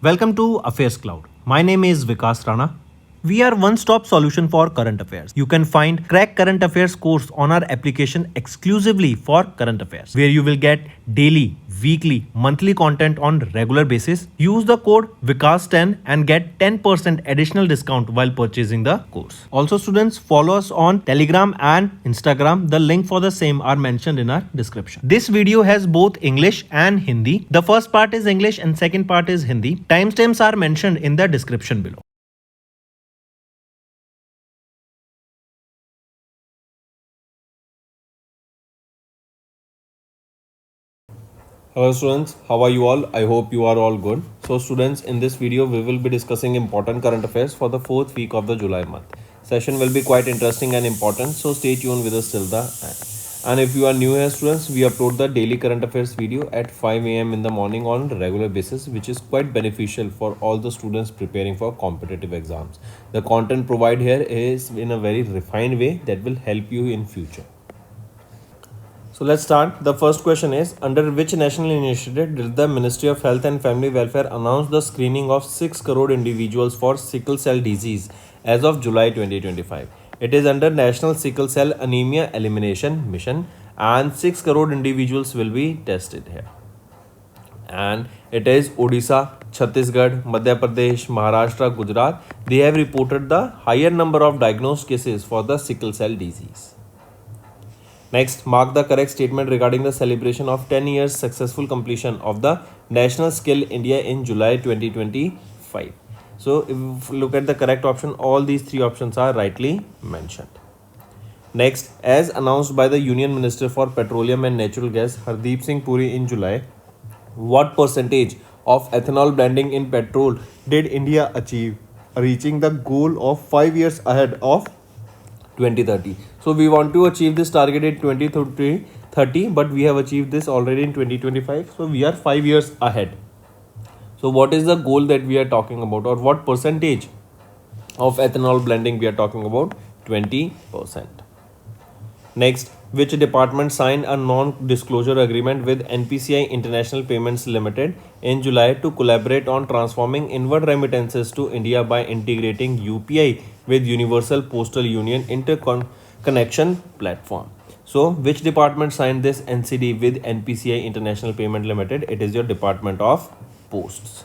Welcome to AffairsCloud. My name is Vikas Rana. We are one-stop solution for current affairs. You can find Crack Current Affairs course on our application exclusively for current affairs, where you will get daily, weekly, monthly content on regular basis. Use the code Vikas10 and get 10% additional discount while purchasing the course. Also, students, follow us on Telegram and Instagram. The link for the same are mentioned in our description. This video has both English and Hindi. The first part is English and second part is Hindi. Timestamps are mentioned in the description below. Hello students, how are you all? I hope you are all good. So students, in this video we will be discussing important current affairs for the 4th week of the July month. Session will be quite interesting and important, so stay tuned with us till the end. And if you are new here students, we upload the daily current affairs video at 5 a.m. in the morning on regular basis, which is quite beneficial for all the students preparing for competitive exams. The content provided here is in a very refined way that will help you in future. So let's start. The first question is, under which national initiative did the Ministry of Health and Family Welfare announce the screening of 6 crore individuals for sickle cell disease as of July 2025? It is under National Sickle Cell Anemia Elimination Mission, and 6 crore individuals will be tested here. And it is Odisha, Chhattisgarh, Madhya Pradesh, Maharashtra, Gujarat. They have reported the higher number of diagnosed cases for the sickle cell disease. Next, mark the correct statement regarding the celebration of 10 years successful completion of the National Skill India in July 2025. So, if you look at the correct option, all these three options are rightly mentioned. Next, as announced by the Union Minister for Petroleum and Natural Gas, Hardeep Singh Puri in July, what percentage of ethanol blending in petrol did India achieve, reaching the goal of 5 years ahead of 2030. So we want to achieve this target in 2030, but we have achieved this already in 2025. So we are 5 years ahead. So what is the goal that we are talking about, or what percentage of ethanol blending we are talking about? 20%. Next, which department signed a non-disclosure agreement with NPCI International Payments Limited in July to collaborate on transforming inward remittances to India by integrating UPI with Universal Postal Union interconnection platform? So, which department signed this NCD with NPCI International Payment Limited? It is your Department of Posts.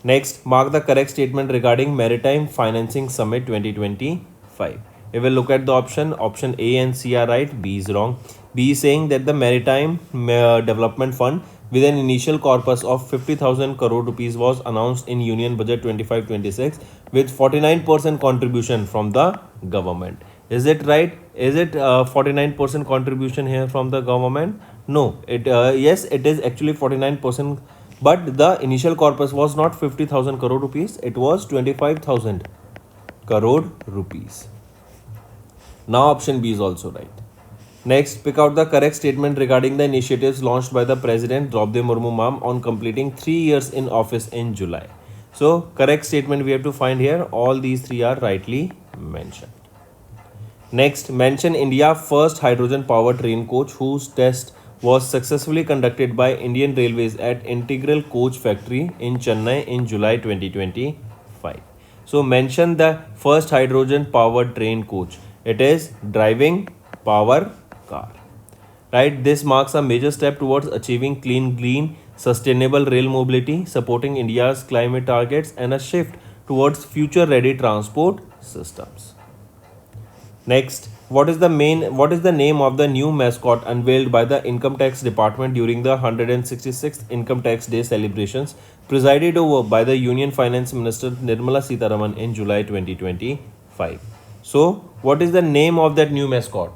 Next, mark the correct statement regarding Maritime Financing Summit 2025. We will look at the option A and C are right, B is wrong. B is saying that the Maritime Development Fund with an initial corpus of 50,000 crore rupees was announced in Union Budget 25-26 with 49% contribution from the government. Is it right? Is it 49% contribution here from the government? No. Yes, it is actually 49%, but the initial corpus was not 50,000 crore rupees, it was 25,000 crore rupees. Now option B is also right. Next, pick out the correct statement regarding the initiatives launched by the President Draupadi Murmu ma'am on completing 3 years in office in July. So, correct statement we have to find here. All these three are rightly mentioned. Next, mention India first hydrogen powered train coach whose test was successfully conducted by Indian Railways at Integral Coach Factory in Chennai in July 2025. So, mention the first hydrogen powered train coach. It is driving power car. Right? This marks a major step towards achieving clean, green, sustainable rail mobility, supporting India's climate targets, and a shift towards future-ready transport systems. Next, what is the name of the new mascot unveiled by the Income Tax Department during the 166th Income Tax Day celebrations, presided over by the Union Finance Minister Nirmala Sitharaman in July 2025? So, what is the name of that new mascot?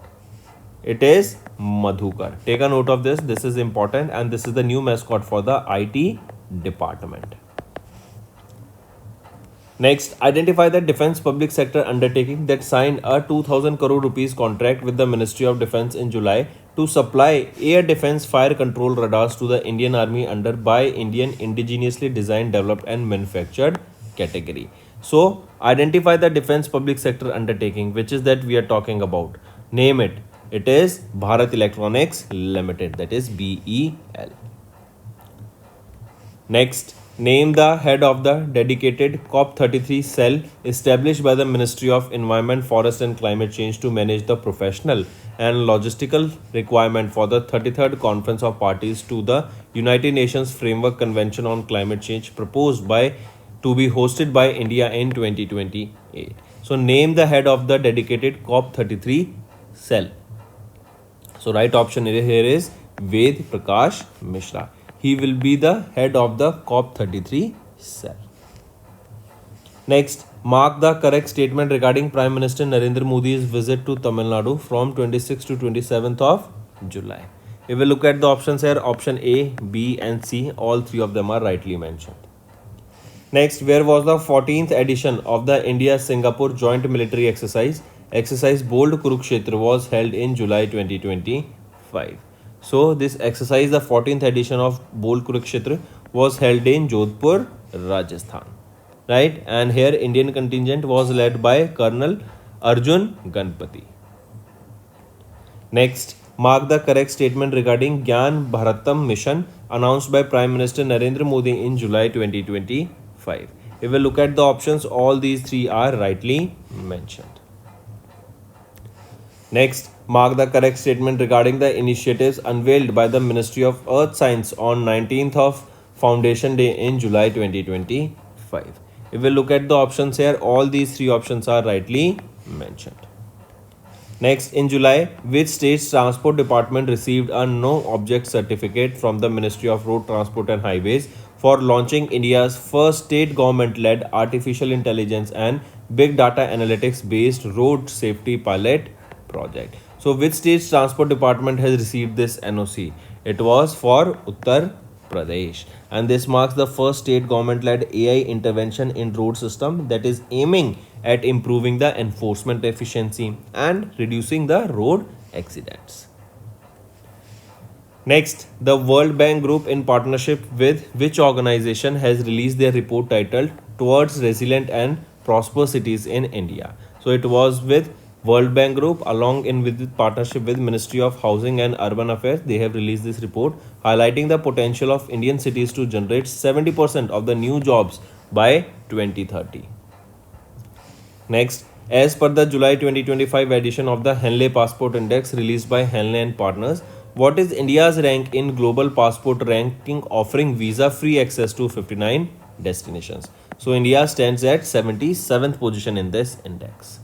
It is Madhukar. Take a note of this. This is important, and this is the new mascot for the IT department. Next, identify the defense public sector undertaking that signed a 2,000 crore rupees contract with the Ministry of Defense in July to supply air defense fire control radars to the Indian Army under Buy Indian indigenously designed, developed and manufactured category. So, identify the defense public sector undertaking, which is that we are talking about. Name it. It is Bharat Electronics Limited, that is BEL. Next, Name the head of the dedicated COP33 cell established by the Ministry of Environment, Forest and Climate Change to manage the professional and logistical requirement for the 33rd Conference of Parties to the United Nations Framework Convention on Climate Change proposed by to be hosted by India in 2028. So name the head of the dedicated COP33 cell. So right option here is Ved Prakash Mishra. He will be the head of the COP33 cell. Next, mark the correct statement regarding Prime Minister Narendra Modi's visit to Tamil Nadu from 26th to 27th of July. We will look at the options here. Option A, B and C. All three of them are rightly mentioned. Next, where was the 14th edition of the India-Singapore Joint Military Exercise? Exercise Bold Kurukshetra was held in July 2025. So, this exercise, the 14th edition of Bold Kurukshetra, was held in Jodhpur, Rajasthan. Right? And here, Indian contingent was led by Colonel Arjun Ganpati. Next, mark the correct statement regarding Gyan Bharatam mission announced by Prime Minister Narendra Modi in July 2025. If we look at the options, all these three are rightly mentioned. Next, mark the correct statement regarding the initiatives unveiled by the Ministry of Earth Science on 19th of Foundation Day in July 2025. If we look at the options here, all these three options are rightly mentioned. Next, in July, which state's transport department received a no object certificate from the Ministry of Road Transport and Highways for launching India's first state government-led artificial intelligence and big data analytics based road safety pilot project? So, which state's transport department has received this NOC? It was for Uttar Pradesh, and this marks the first state government-led AI intervention in road system that is aiming at improving the enforcement efficiency and reducing the road accidents. Next, the World Bank Group in partnership with which organization has released their report titled Towards Resilient and Prosperous Cities in India? So it was with World Bank Group along in with partnership with Ministry of Housing and Urban Affairs. They have released this report highlighting the potential of Indian cities to generate 70% of the new jobs by 2030. Next, as per the July 2025 edition of the Henley Passport Index released by Henley and Partners, what is India's rank in global passport ranking offering visa-free access to 59 destinations? So India stands at 77th position in this index.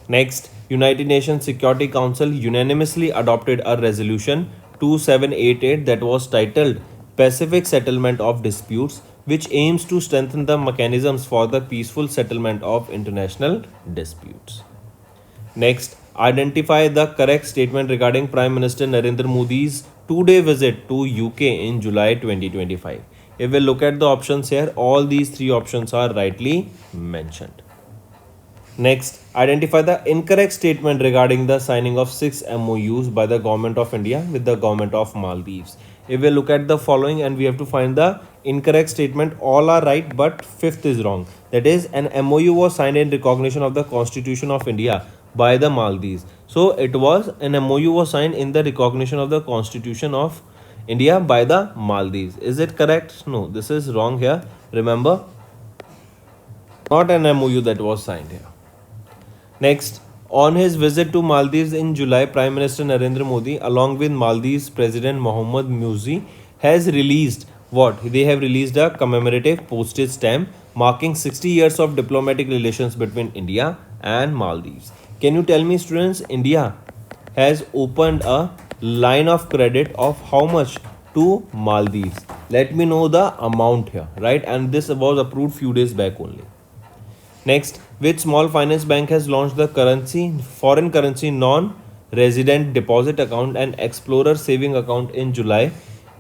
Next, United Nations Security Council unanimously adopted a resolution 2788 that was titled Pacific Settlement of Disputes, which aims to strengthen the mechanisms for the peaceful settlement of international disputes. Next, identify the correct statement regarding Prime Minister Narendra Modi's two-day visit to UK in July 2025. If we look at the options here, all these three options are rightly mentioned. Next, identify the incorrect statement regarding the signing of 6 MOUs by the Government of India with the Government of Maldives. If we look at the following and we have to find the incorrect statement, all are right but fifth is wrong. That is, an MOU was signed in recognition of the Constitution of India by the Maldives. So it was an MOU was signed in the recognition of the Constitution of India by the Maldives. Is it correct? No, this is wrong here. Remember, not an MOU that was signed here. Next, on his visit to Maldives in July, Prime Minister Narendra Modi, along with Maldives President Mohammad Muzi, has released what? They have released a commemorative postage stamp marking 60 years of diplomatic relations between India and Maldives. Can you tell me, students, India has opened a line of credit of how much to Maldives? Let me know the amount here, right? And this was approved few days back only. Next, which small finance bank has launched the foreign currency non-resident deposit account and explorer saving account in July,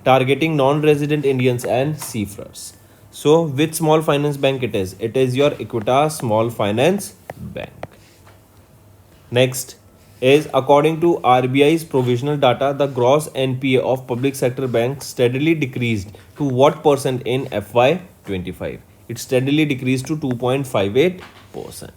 targeting non-resident Indians and seafarers? So, which small finance bank it is? It is your Equitas Small Finance Bank. Next is, according to RBI's provisional data, the gross NPA of public sector banks steadily decreased to what percent in FY25? It steadily decreased to 2.58%.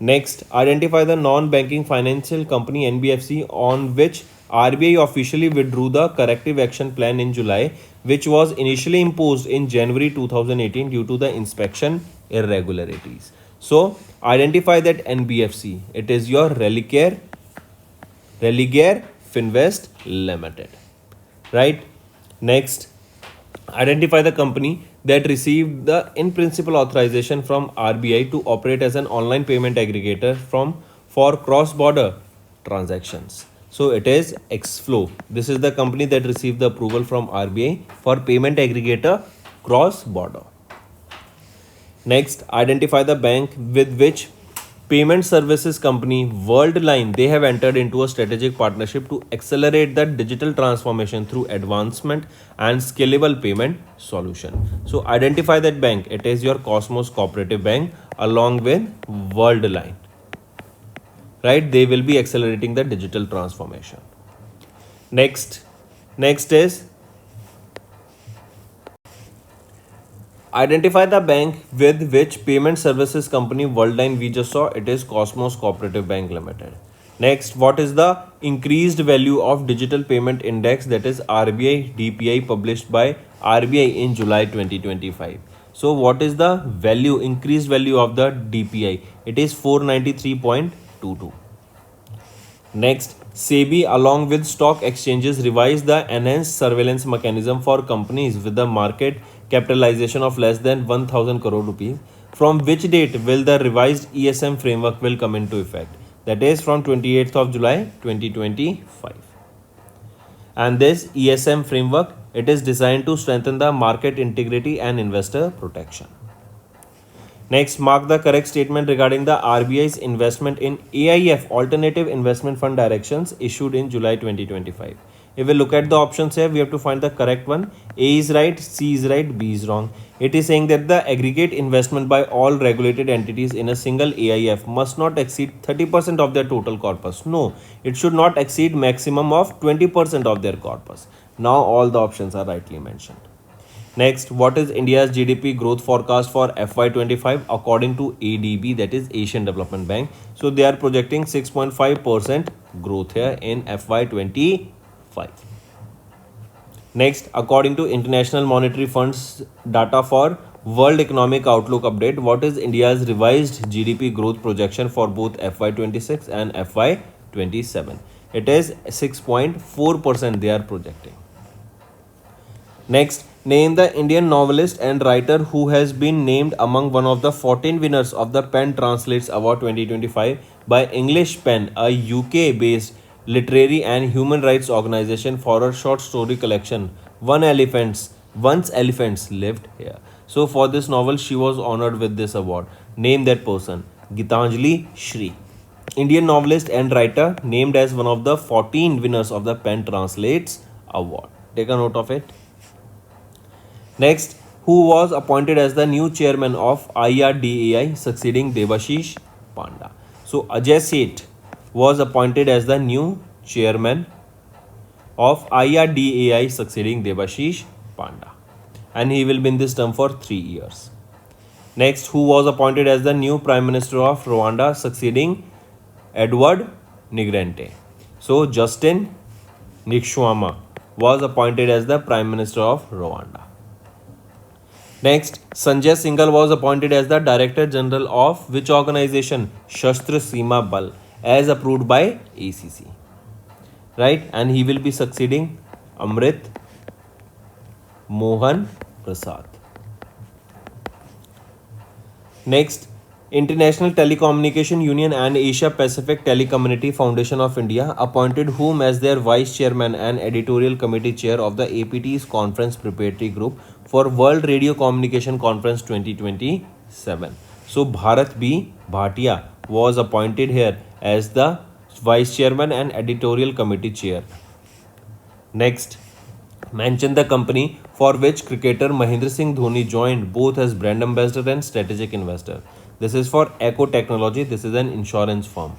Next, identify the non-banking financial company NBFC on which RBI officially withdrew the corrective action plan in July, which was initially imposed in January 2018 due to the inspection irregularities. So, identify that NBFC. It is your Religare Finvest Limited. Right? Next, identify the company that received the in principle authorization from RBI to operate as an online payment aggregator for cross border transactions. So it is Xflow. This is the company that received the approval from RBI for payment aggregator cross border. Next, identify the bank with which payment services company Worldline they have entered into a strategic partnership to accelerate the digital transformation through advancement and scalable payment solution. So identify that bank. It is your Cosmos Cooperative Bank along with Worldline. Right? They will be accelerating the digital transformation. Next is identify the bank with which payment services company Worldline we just saw. It is Cosmos Cooperative Bank Limited. Next, what is the increased value of digital payment index, that is RBI DPI, published by RBI in July 2025. So what is the value, increased value of the DPI? It is 493.22. Next, SEBI along with stock exchanges revised the enhanced surveillance mechanism for companies with a market capitalization of less than 1000 crore rupees. From which date will the revised ESM framework will come into effect? That is from 28th of July 2025. And this ESM framework, it is designed to strengthen the market integrity and investor protection. Next, mark the correct statement regarding the RBI's investment in AIF Alternative Investment Fund Directions issued in July 2025. If we look at the options here, we have to find the correct one. A is right, C is right, B is wrong. It is saying that the aggregate investment by all regulated entities in a single AIF must not exceed 30% of their total corpus. No, it should not exceed maximum of 20% of their corpus. Now all the options are rightly mentioned. Next, what is India's GDP growth forecast for FY25 according to ADB, that is Asian Development Bank? So they are projecting 6.5% growth here in FY25. Next, according to International Monetary Fund's data for World Economic Outlook update, what is India's revised GDP growth projection for both FY26 and FY27? It is 6.4% they are projecting. Next, name the Indian novelist and writer who has been named among one of the 14 winners of the Pen Translates Award 2025 by English Pen, a UK-based literary and human rights organization, for her short story collection Once Elephants Lived Here. So for this novel, she was honored with this award. Name that person. Gitanjali Shri. Indian novelist and writer named as one of the 14 winners of the Pen Translates Award. Take a note of it. Next, who was appointed as the new chairman of IRDAI succeeding Debashish Panda? So Ajay Seth was appointed as the new chairman of IRDAI succeeding Debashish Panda, and he will be in this term for 3 years. Next, who was appointed as the new prime minister of Rwanda succeeding Edward Nigrente? So Justin Nikshwama was appointed as the prime minister of Rwanda. Next, Sanjay Singhal was appointed as the Director General of which organization? Shastra Seema Bal, as approved by ACC. Right? And he will be succeeding Amrit Mohan Prasad. Next, International Telecommunication Union and Asia Pacific Telecommunity Foundation of India appointed whom as their vice chairman and editorial committee chair of the APT's conference preparatory group for World Radio Communication Conference 2027. So Bharat B. Bhatia was appointed here as the vice chairman and editorial committee chair. Next, mention the company for which cricketer Mahendra Singh Dhoni joined both as brand ambassador and strategic investor. This is for Echo Technology. This is an insurance firm.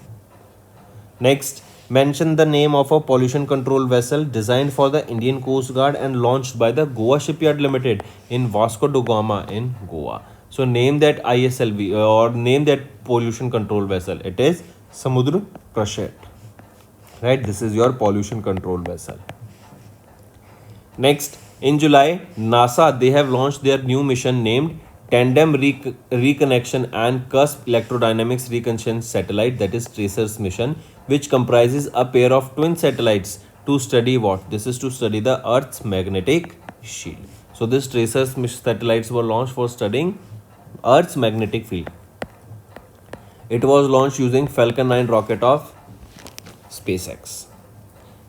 Next, mention the name of a pollution control vessel designed for the Indian Coast Guard and launched by the Goa Shipyard Limited in Vasco da Gama in Goa. So name that ISLV or name that pollution control vessel. It is Samudra Prashet. right? This is your pollution control vessel. Next, in July, NASA, they have launched their new mission named Tandem Reconnection and Cusp Electrodynamics Reconnection Satellite, that is TRACERS mission, which comprises a pair of twin satellites to study what? This is to study the Earth's magnetic shield. So this TRACERS satellites were launched for studying Earth's magnetic field. It was launched using Falcon 9 rocket of SpaceX.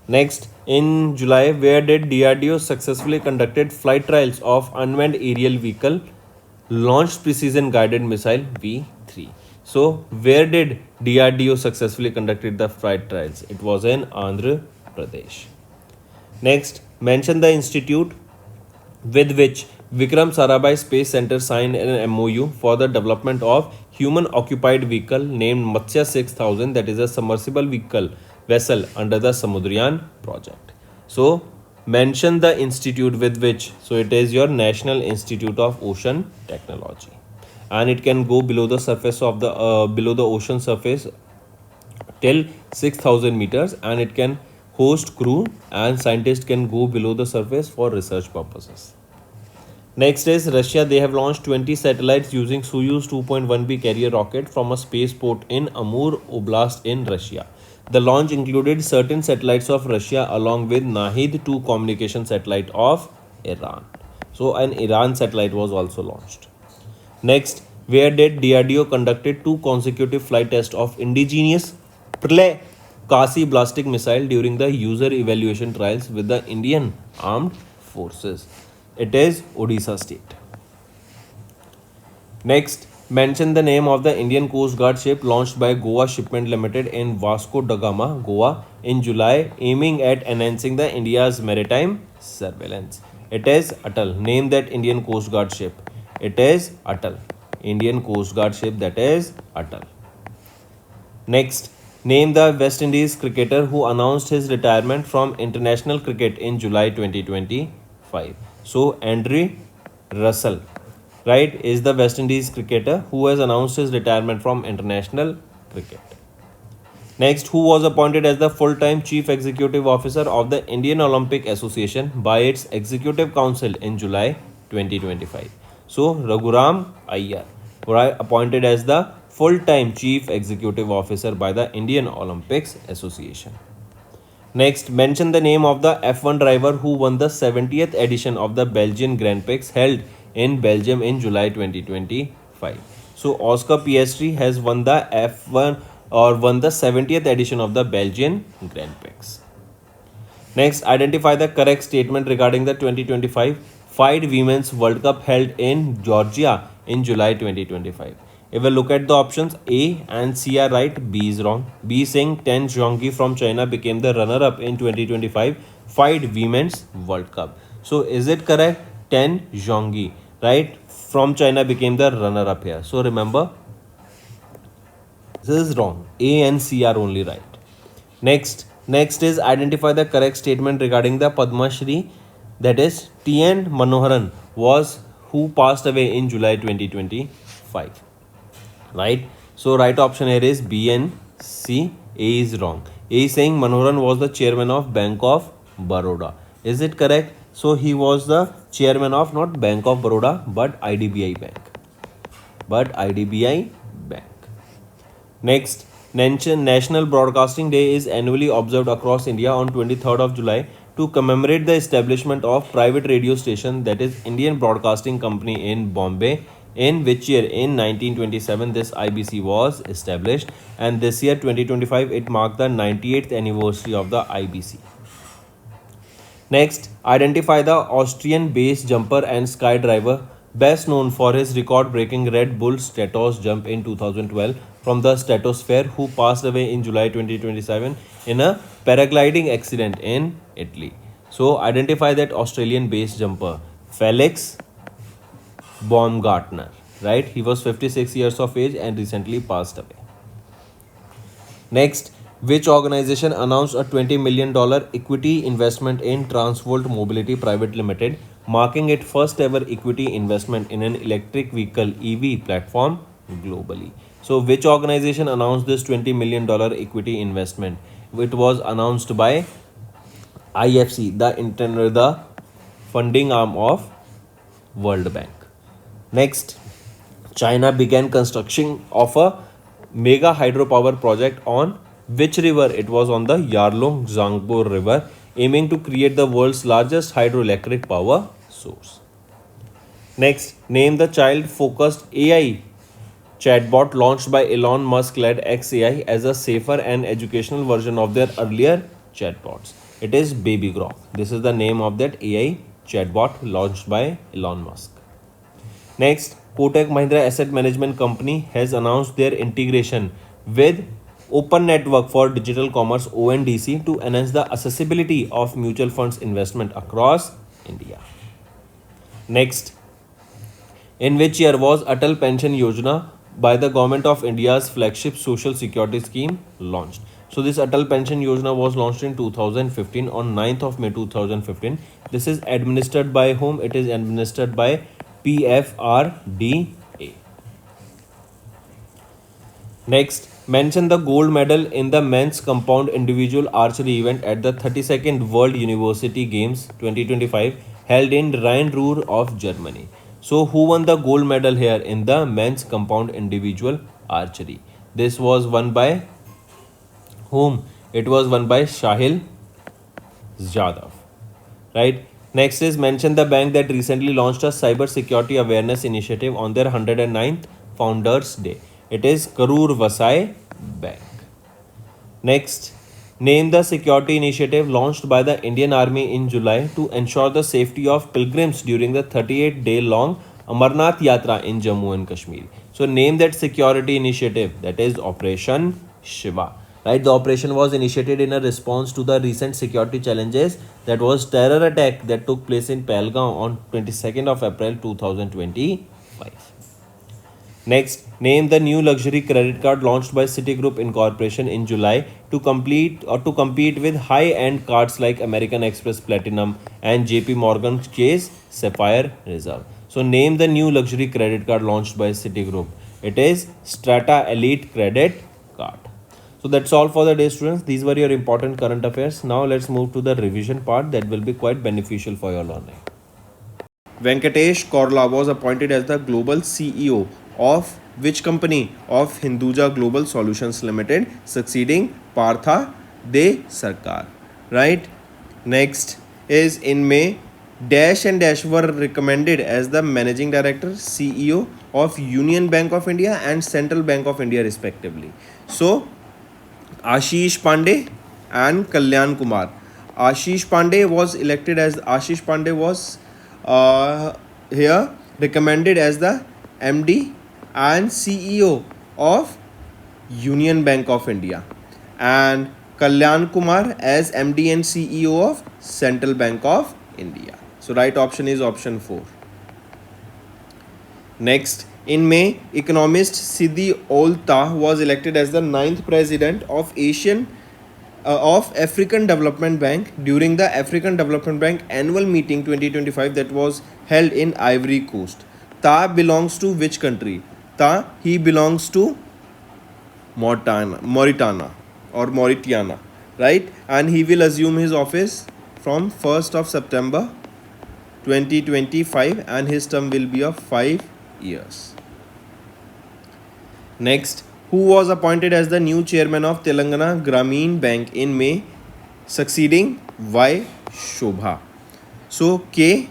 Next, in July, where did DRDO successfully conducted flight trials of unmanned aerial vehicle launched precision guided missile V3. So, where did DRDO successfully conducted the flight trials? It was in Andhra Pradesh. Next, mention the institute with which Vikram Sarabhai Space Center signed an MOU for the development of human occupied vehicle named Matsya 6000, that is a submersible vehicle vessel under the Samudryan project. So mention the institute with which. So it is your National Institute of Ocean Technology, and it can go below the surface of the below the ocean surface till 6000 meters, and it can host crew, and scientists can go below the surface for research purposes. Next is Russia. They have launched 20 satellites using Soyuz 2.1B carrier rocket from a spaceport in Amur Oblast in Russia. The launch included certain satellites of Russia along with Nahid 2 communication satellite of Iran. So an Iran satellite was also launched. Next, where did DRDO conducted 2 consecutive flight tests of indigenous Pralay Kasi ballistic missile during the user evaluation trials with the Indian Armed Forces. It is Odisha state. Next, mention the name of the Indian Coast Guard ship launched by Goa Shipment Limited in Vasco da Gama, Goa in July, aiming at enhancing the India's maritime surveillance. It is Atal. Name that Indian Coast Guard ship. It is Atal. Indian Coast Guard ship, that is Atal. Next, name the West Indies cricketer who announced his retirement from international cricket in July 2025. So, Andre Russell, right, is the West Indies cricketer who has announced his retirement from international cricket. Next, who was appointed as the full-time Chief Executive Officer of the Indian Olympic Association by its Executive Council in July 2025. So, Raghuram Iyer, appointed as the full-time Chief Executive Officer by the Indian Olympics Association. Next, mention the name of the F1 driver who won the 70th edition of the Belgian Grand Prix held in Belgium in July 2025. So, Oscar Piastri has won the F1 or won the 70th edition of the Belgian Grand Prix. Next, identify the correct statement regarding the 2025 FIDE Women's World Cup held in Georgia in July 2025. If we look at the options, A and C are right, B is wrong. B is saying Ten Zhongyi from China became the runner-up in 2025 FIDE Women's World Cup. So is it correct? Ten Zhongyi, right, from China became the runner-up here. So remember, this is wrong. A and C are only right. Next is identify the correct statement regarding the Padma Shri, that is T.N. Manoharan was who passed away in July 2025. Right? So right option here is B and C. A is wrong. A is saying Manoharan was the chairman of Bank of Baroda. Is it correct? So he was the chairman of not Bank of Baroda but IDBI Bank. Next, National Broadcasting Day is annually observed across India on 23rd of July to commemorate the establishment of private radio station, that is Indian Broadcasting Company in Bombay. In which year? In 1927 this IBC was established, and this year 2025 it marked the 98th anniversary of the IBC. Next, identify the Austrian base jumper and skydiver best known for his record-breaking Red Bull Stratos jump in 2012 from the stratosphere, who passed away in July 2027 in a paragliding accident in Italy. So identify that Australian base jumper. Felix Baumgartner, right? He was 56 years of age and recently passed away. Next, which organization announced a $20 million equity investment in Transvolt Mobility Private Limited, marking its first ever equity investment in an electric vehicle EV platform globally? So, which organization announced this $20 million equity investment? It was announced by IFC, the funding arm of World Bank. Next, China began construction of a mega hydropower project on which river? It was on the Yarlung Zangbo river, aiming to create the world's largest hydroelectric power source. Next, name the child-focused AI chatbot launched by Elon Musk-led XAI as a safer and educational version of their earlier chatbots. It is Baby Grok. This is the name of that AI chatbot launched by Elon Musk. Next, Kotak Mahindra Asset Management Company has announced their integration with Open Network for Digital Commerce ONDC to enhance the accessibility of mutual funds investment across India. Next, in which year was Atal Pension Yojana by the Government of India's flagship social security scheme launched? So this Atal Pension Yojana was launched in 2015 on 9th of May 2015. This is administered by whom? It is administered by PFRDA. Next, mention the gold medal in the men's compound individual archery event at the 32nd World University Games 2025 held in Rhein-Ruhr of Germany. So, who won the gold medal here in the men's compound individual archery? This was won by whom? It was won by Shahil Jadhav. Right? Next is mention the bank that recently launched a cybersecurity awareness initiative on their 109th Founders Day. It is Karur Vasai Bank. Next, name the security initiative launched by the Indian Army in July to ensure the safety of pilgrims during the 38-day-long Amarnath Yatra in Jammu and Kashmir. So, name that security initiative. That is Operation Shiva. Right, the operation was initiated in a response to the recent security challenges that was terror attack that took place in Pahalgam on 22nd of April 2025. Next, name the new luxury credit card launched by Citigroup Incorporation in July to compete with high-end cards like American Express Platinum and JP Morgan Chase Sapphire Reserve. So, name the new luxury credit card launched by Citigroup. It is Strata Elite Credit Card. So that's all for the day, students. These were your important current affairs. Now let's move to the revision part that will be quite beneficial for your learning. Venkatesh Korla was appointed as the global CEO of which company? Of Hinduja Global Solutions Limited, succeeding Partha De Sarkar. Right? Next is in May, Dash and Dash were recommended as the Managing Director, CEO of Union Bank of India and Central Bank of India respectively. So, Ashish Pandey and Kalyan Kumar. Ashish Pandey was here recommended as the MD and CEO of Union Bank of India, and Kalyan Kumar as MD and CEO of Central Bank of India. So right option is option 4. Next, in May, economist Sidi Olta was elected as the 9th president of African Development Bank during the African Development Bank annual meeting 2025 that was held in Ivory Coast. Ta belongs to which country? He belongs to Mauritania, right? And he will assume his office from 1st of September 2025 and his term will be of 5 years. Next, who was appointed as the new chairman of Telangana Grameen Bank in May, succeeding Y. Shobha? So, K.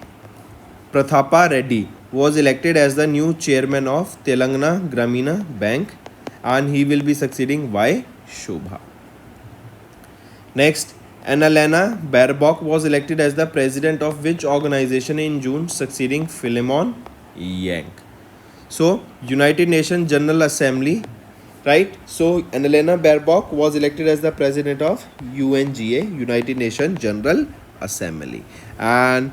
Prathapa Reddy was elected as the new chairman of Telangana Grameen Bank and he will be succeeding Y. Shobha. Next, Annalena Baerbock was elected as the president of which organization in June, succeeding Philemon Yang? So, United Nations General Assembly, right? So, Annalena Baerbock was elected as the president of UNGA, United Nations General Assembly. And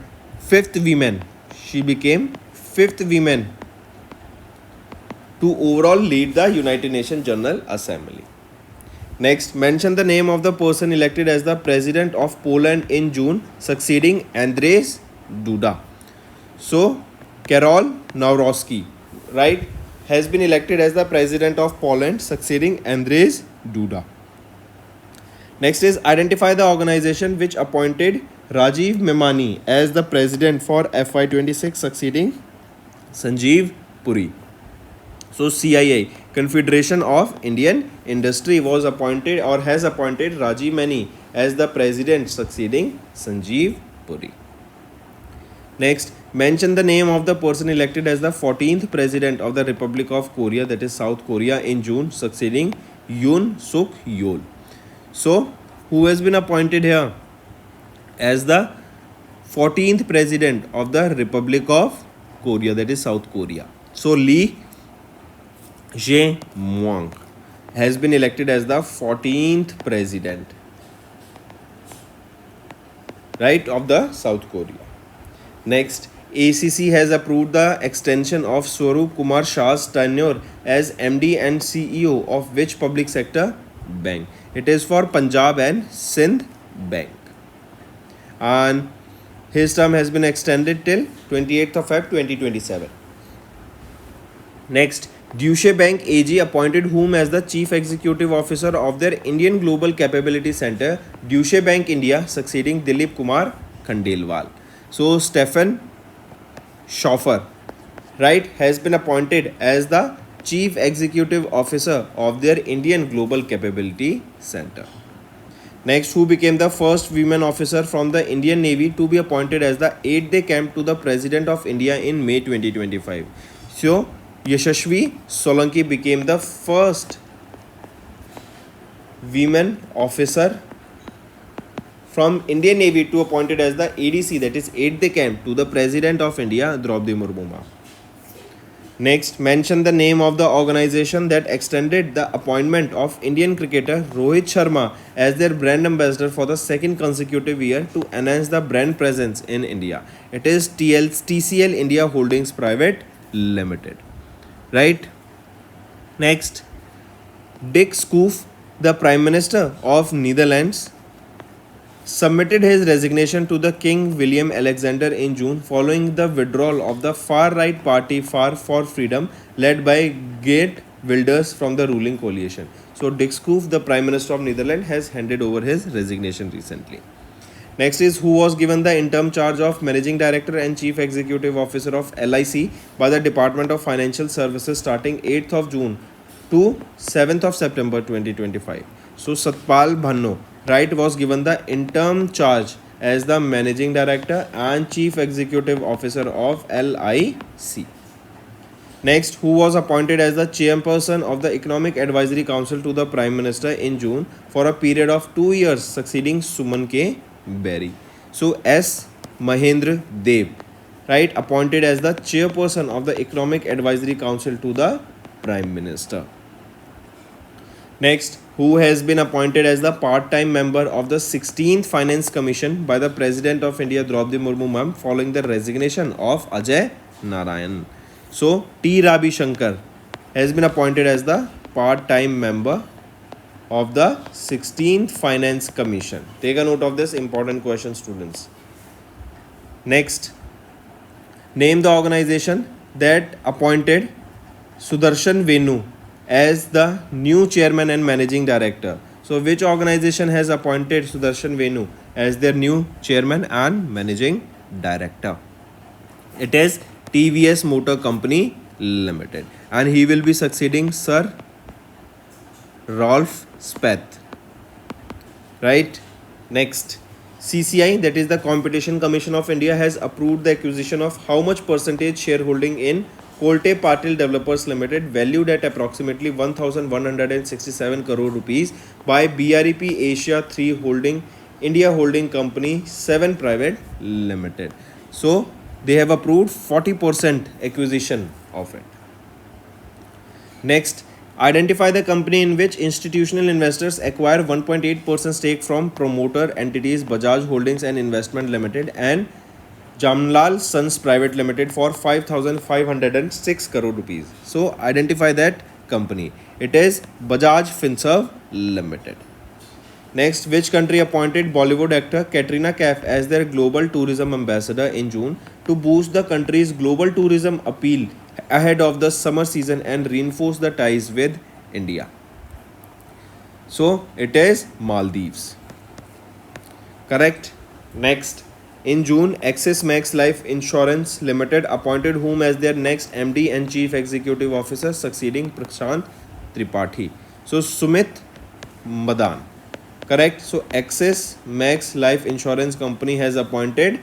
she became fifth woman to overall lead the United Nations General Assembly. Next, mention the name of the person elected as the president of Poland in June, succeeding Andrzej Duda. So, Karol Nawrocki, right, has been elected as the president of Poland, succeeding Andrzej Duda. Next is identify the organization which appointed Rajiv Memani as the president for FY26, succeeding Sanjeev Puri. So CIA, Confederation of Indian Industry, was appointed or has appointed Rajiv Mani as the president, succeeding Sanjeev Puri. Next, mention the name of the person elected as the 14th president of the Republic of Korea, that is South Korea, in June, succeeding Yoon Suk Yeol. So, who has been appointed here as the 14th president of the Republic of Korea, that is South Korea? So, Lee Jae-myung has been elected as the 14th president, right, of the South Korea. Next, ACC has approved the extension of Swaroop Kumar Shah's tenure as MD and CEO of which public sector bank? It is for Punjab and Sindh Bank. And his term has been extended till 28th of Feb 2027. Next, Deutsche Bank AG appointed whom as the Chief Executive Officer of their Indian Global Capability Center, Deutsche Bank India, succeeding Dilip Kumar Khandelwal. So, Stefan Schoffer, right, has been appointed as the Chief Executive Officer of their Indian Global Capability Center. Next, who became the first women officer from the Indian Navy to be appointed as the 8-day camp to the President of India in May 2025? So, Yashashvi Solanki became the first women officer from Indian Navy to appointed as the ADC, that is 8-day camp to the President of India, Draupadi Murmu. Next, mention the name of the organization that extended the appointment of Indian cricketer Rohit Sharma as their brand ambassador for the second consecutive year to enhance the brand presence in India. It is TCL India Holdings Private Limited. Right? Next, Dick Schoof, the Prime Minister of Netherlands, submitted his resignation to the King William Alexander in June following the withdrawal of the far-right party Far for Freedom led by Geert Wilders from the ruling coalition. So Dick Schoof, the Prime Minister of Netherlands, has handed over his resignation recently. Next is who was given the interim charge of Managing Director and Chief Executive Officer of LIC by the Department of Financial Services starting 8th of June to 7th of September 2025. So Satpal Bhanno, right, was given the interim charge as the Managing Director and Chief Executive Officer of LIC. Next, who was appointed as the Chairperson of the Economic Advisory Council to the Prime Minister in June for a period of 2 years, succeeding Suman K. Berry. So S. Mahendra Dev, right, appointed as the Chairperson of the Economic Advisory Council to the Prime Minister. Next, who has been appointed as the part-time member of the 16th Finance Commission by the President of India Draupadi Murmu ma'am following the resignation of Ajay Narayan. So T. Ravi Shankar has been appointed as the part-time member of the 16th Finance Commission. Take a note of this important question, students. Next, name the organization that appointed Sudarshan Venu as the new chairman and managing director. So which organization has appointed Sudarshan Venu as their new chairman and managing director? It is TVS Motor Company Limited, and he will be succeeding Sir Rolf Speth. Right? Next, CCI, that is the Competition Commission of India, has approved the acquisition of how much percentage shareholding in Kolte Patil Developers Limited, valued at approximately 1,167 crore rupees by BREP Asia 3 Holding India Holding Company 7 Private Limited. So they have approved 40% acquisition of it. Next, identify the company in which institutional investors acquire 1.8% stake from promoter entities Bajaj Holdings and Investment Limited and Jamnalal Sons Private Limited for 5,506 crore rupees. So identify that company. It is Bajaj Finserv Limited. Next, which country appointed Bollywood actor Katrina Kaif as their global tourism ambassador in June to boost the country's global tourism appeal ahead of the summer season and reinforce the ties with India? So it is Maldives. Correct. Next, in June, Axis Max Life Insurance Limited appointed whom as their next MD and Chief Executive Officer, succeeding Prashant Tripathi. So Sumit Madan. Correct. So Axis Max Life Insurance Company has appointed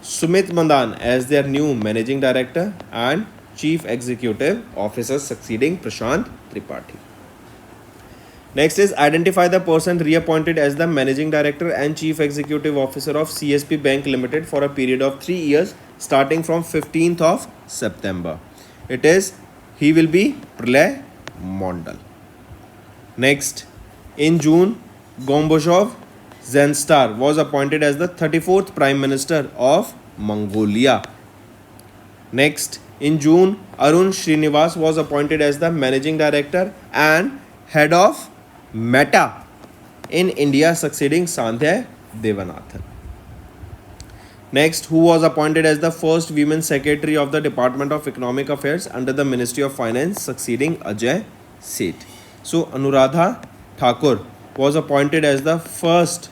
Sumit Madan as their new Managing Director and Chief Executive Officer, succeeding Prashant Tripathi. Next is identify the person reappointed as the Managing Director and Chief Executive Officer of CSP Bank Limited for a period of 3 years starting from 15th of September. He will be Pralay Mondal. Next, in June, Gombozhov Zenstar was appointed as the 34th Prime Minister of Mongolia. Next, in June, Arun Srinivas was appointed as the Managing Director and Head of Meta in India, succeeding Sandhya Devanathan. Next, who was appointed as the first Women Secretary of the Department of Economic Affairs under the Ministry of Finance, succeeding Ajay Seth. So, Anuradha Thakur was appointed as the first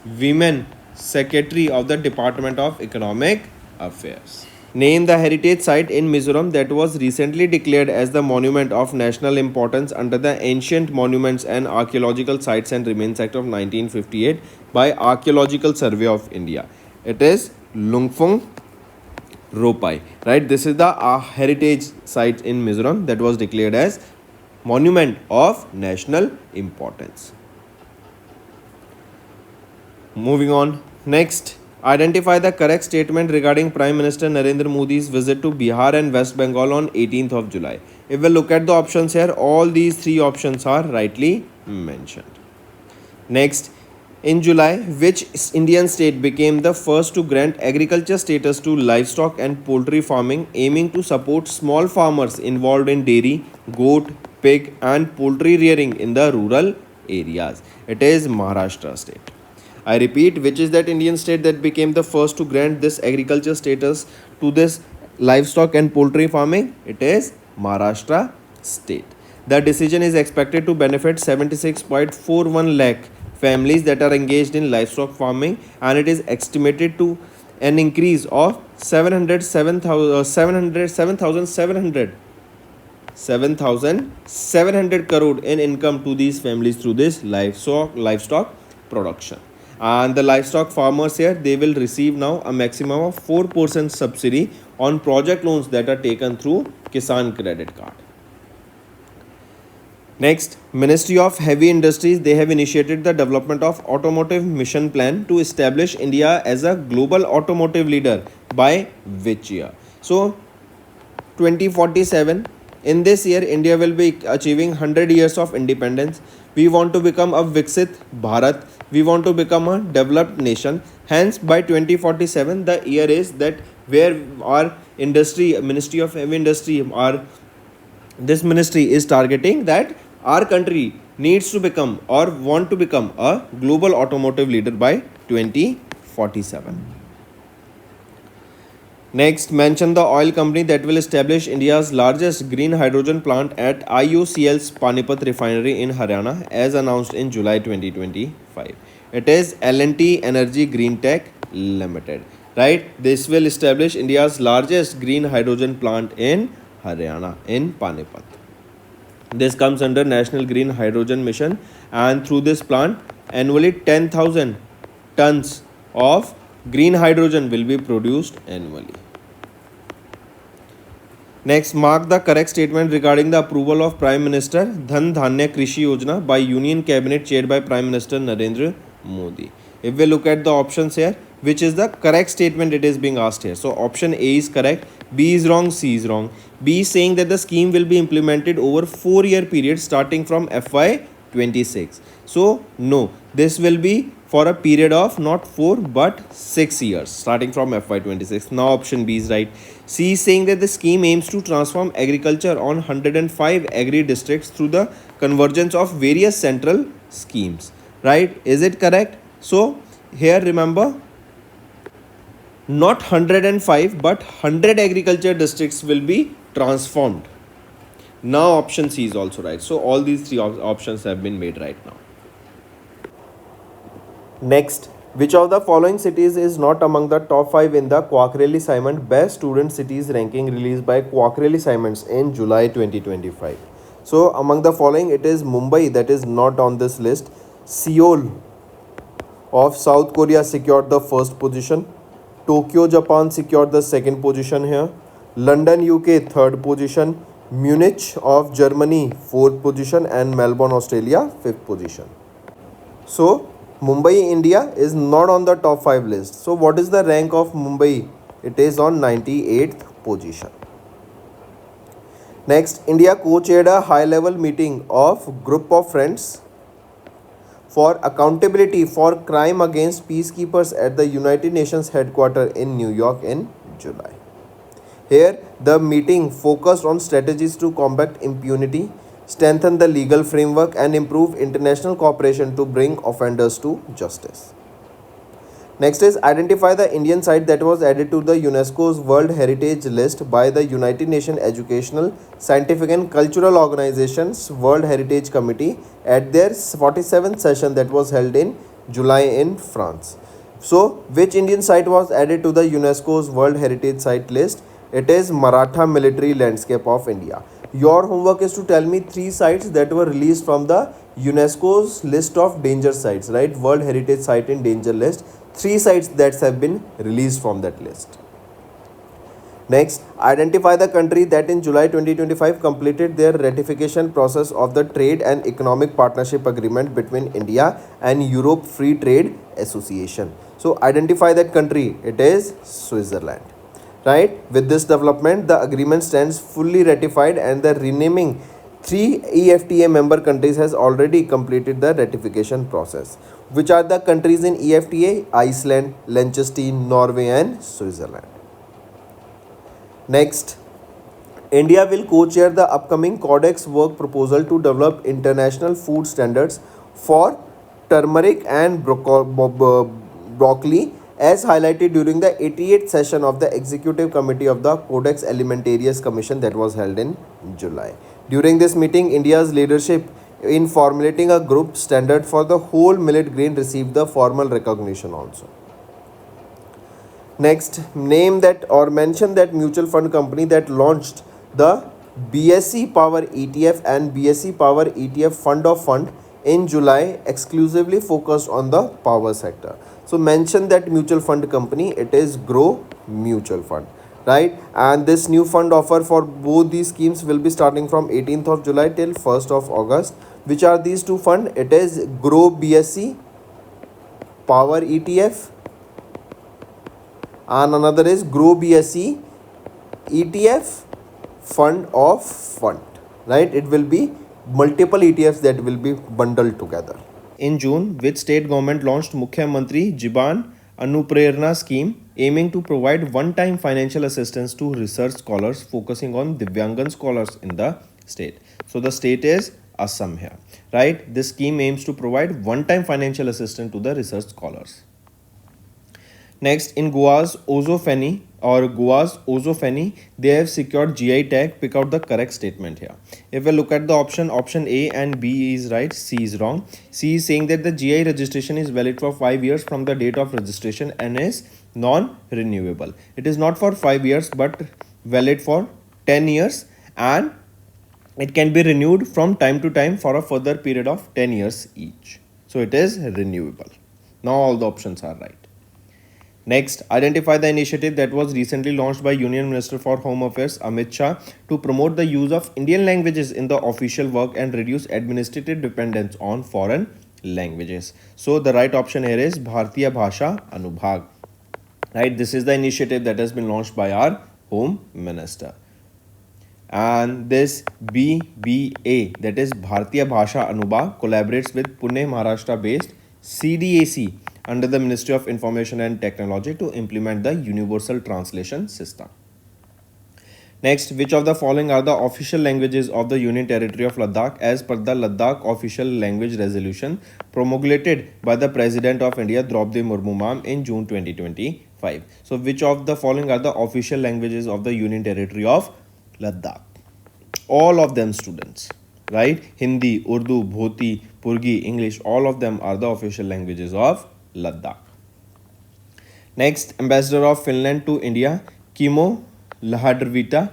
Women Secretary of the Department of Economic Affairs. Name the heritage site in Mizoram that was recently declared as the Monument of National Importance under the Ancient Monuments and Archaeological Sites and Remains Act of 1958 by Archaeological Survey of India. It is Lungphung Ropai. Right? This is the heritage site in Mizoram that was declared as Monument of National Importance. Moving on. Next, identify the correct statement regarding Prime Minister Narendra Modi's visit to Bihar and West Bengal on 18th of July. If we look at the options here, all these three options are rightly mentioned. Next, in July, which Indian state became the first to grant agriculture status to livestock and poultry farming, aiming to support small farmers involved in dairy, goat, pig and poultry rearing in the rural areas? It is Maharashtra state. I repeat, which is that Indian state that became the first to grant this agriculture status to this livestock and poultry farming? It is Maharashtra state. The decision is expected to benefit 76.41 lakh families that are engaged in livestock farming, and it is estimated to an increase of 7,700 crore in income to these families through this livestock production. And the livestock farmers here, they will receive now a maximum of 4% subsidy on project loans that are taken through Kisan Credit Card. Next, Ministry of Heavy Industries, they have initiated the development of automotive mission plan to establish India as a global automotive leader by which year? So 2047. In this year, India will be achieving 100 years of independence. We want to become a Viksit Bharat. We want to become a developed nation. Hence, by 2047, the year is that where our industry, Ministry of Heavy Industry, this ministry is targeting that our country needs to become or want to become a global automotive leader by 2047. Next, mention the oil company that will establish India's largest green hydrogen plant at IOCL's Panipat refinery in Haryana as announced in July 2025. It is L&T Energy Green Tech Limited. Right? This will establish India's largest green hydrogen plant in Haryana in Panipat. This comes under National Green Hydrogen Mission, and through this plant, annually 10,000 tons of green hydrogen will be produced annually. Next, mark the correct statement regarding the approval of Prime Minister Dhan Dhanya Krishi Yojana by Union Cabinet chaired by Prime Minister Narendra Modi. If we look at the options here, which is the correct statement it is being asked here? So option A is correct, B is wrong, C is wrong. B is saying that the scheme will be implemented over 4-year period starting from FY26. So no, this will be for a period of not 4 but 6 years starting from FY26. Now option B is right. C is saying that the scheme aims to transform agriculture on 105 agri districts through the convergence of various central schemes. Right? Is it correct? So here remember, not 105 but 100 agriculture districts will be transformed. Now option C is also right. So all these three options have been made right now. Next, which of the following cities is not among the top 5 in the Quackrelli-Simons Best Student Cities ranking released by Quackrelli-Simons in July 2025? So among the following, it is Mumbai that is not on this list. Seoul of South Korea secured the first position. Tokyo, Japan secured the second position here. London, UK third position. Munich of Germany fourth position, and Melbourne, Australia fifth position. So Mumbai, India is not on the top 5 list. So what is the rank of Mumbai? It is on 98th position. Next, India co-chaired a high-level meeting of group of friends for accountability for crime against peacekeepers at the United Nations headquarters in New York in July. Here, the meeting focused on strategies to combat impunity, strengthen the legal framework, and improve international cooperation to bring offenders to justice. Next is identify the Indian site that was added to the UNESCO's World Heritage List by the United Nations Educational, Scientific and Cultural Organization's World Heritage Committee at their 47th session that was held in July in France. So, which Indian site was added to the UNESCO's World Heritage Site list? It is Maratha Military Landscape of India. Your homework is to tell me 3 sites that were released from the UNESCO's list of danger sites, right? World Heritage Site in danger list. 3 sites that have been released from that list. Next, identify the country that in July 2025 completed their ratification process of the Trade and Economic Partnership Agreement between India and Europe Free Trade Association. So, identify that country. It is Switzerland. Right? With this development, the agreement stands fully ratified, and the renaming 3 EFTA member countries has already completed the ratification process. Which are the countries in EFTA? Iceland, Liechtenstein, Norway and Switzerland. Next, India will co-chair the upcoming Codex work proposal to develop international food standards for turmeric and broccoli, as highlighted during the 88th session of the Executive Committee of the Codex Alimentarius Commission that was held in July. During this meeting, India's leadership in formulating a group standard for the whole millet grain received the formal recognition also. Next, name that or mention that mutual fund company that launched the BSE Power ETF and BSE Power ETF Fund of Fund in July, exclusively focused on the power sector. So mention that mutual fund company. It is Grow Mutual Fund, right? And this new fund offer for both these schemes will be starting from 18th of July till 1st of August. Which are these two funds? It is Grow BSE Power ETF and another is Grow BSE ETF Fund of Fund, right? It will be multiple ETFs that will be bundled together. In June, which state government launched Mukhyamantri Jiban Anuprerna scheme, aiming to provide one-time financial assistance to research scholars focusing on Divyangan scholars in the state. So the state is Assam here, right? This scheme aims to provide one-time financial assistance to the research scholars. Next, in Goa's Ozofeni, they have secured GI tag. Pick out the correct statement here. If we look at the option A and B is right, C is wrong. C is saying that the GI registration is valid for 5 years from the date of registration and is non-renewable. It is not for 5 years but valid for 10 years, and it can be renewed from time to time for a further period of 10 years each. So it is renewable. Now all the options are right. Next, identify the initiative that was recently launched by Union Minister for Home Affairs Amit Shah to promote the use of Indian languages in the official work and reduce administrative dependence on foreign languages. So the right option here is Bharatiya Bhasha Anubhag. Right, this is the initiative that has been launched by our Home Minister. And this BBA, that is Bharatiya Bhasha Anubhag, collaborates with Pune, Maharashtra based CDAC under the Ministry of Information and Technology to implement the Universal Translation System. Next, which of the following are the official languages of the Union Territory of Ladakh as per the Ladakh Official Language Resolution promulgated by the President of India Draupadi Murmu ma'am in June 2025? So, which of the following are the official languages of the Union Territory of Ladakh? all of them students, right? Hindi, Urdu, Bhoti, Purgi, English, all of them are the official languages of Ladakh. Next, Ambassador of Finland to India, Kimmo Lahadrvita,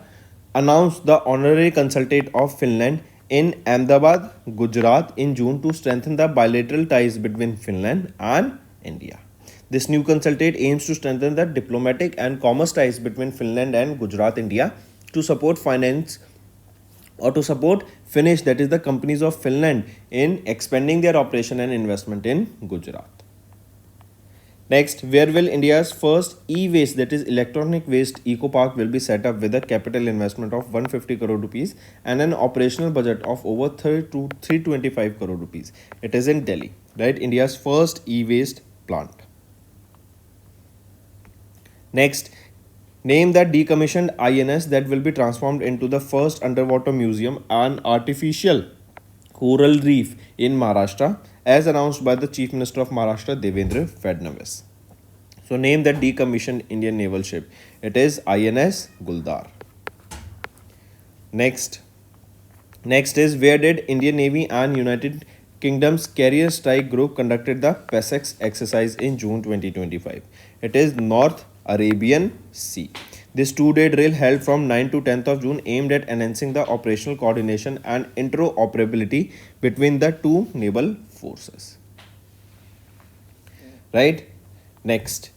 announced the honorary consulate of Finland in Ahmedabad, Gujarat in June to strengthen the bilateral ties between Finland and India. This new consulate aims to strengthen the diplomatic and commerce ties between Finland and Gujarat, India, to support finance or to support Finnish, that is the companies of Finland, in expanding their operation and investment in Gujarat. Next, where will India's first e-waste, that is electronic waste eco park, will be set up with a capital investment of 150 crore rupees and an operational budget of over 325 crore rupees. It is in Delhi, right? India's first e-waste plant. Next, name the decommissioned INS that will be transformed into the first underwater museum and artificial coral reef in Maharashtra, as announced by the Chief Minister of Maharashtra, Devendra Fadnavis. So name that decommissioned Indian naval ship. It is INS Guldar. Next is, where did Indian Navy and United Kingdom's Carrier Strike Group conducted the PESEX exercise in June 2025? It is North Arabian Sea. This two-day drill held from 9 to 10th of June aimed at enhancing the operational coordination and interoperability between the two naval forces. Right? Next,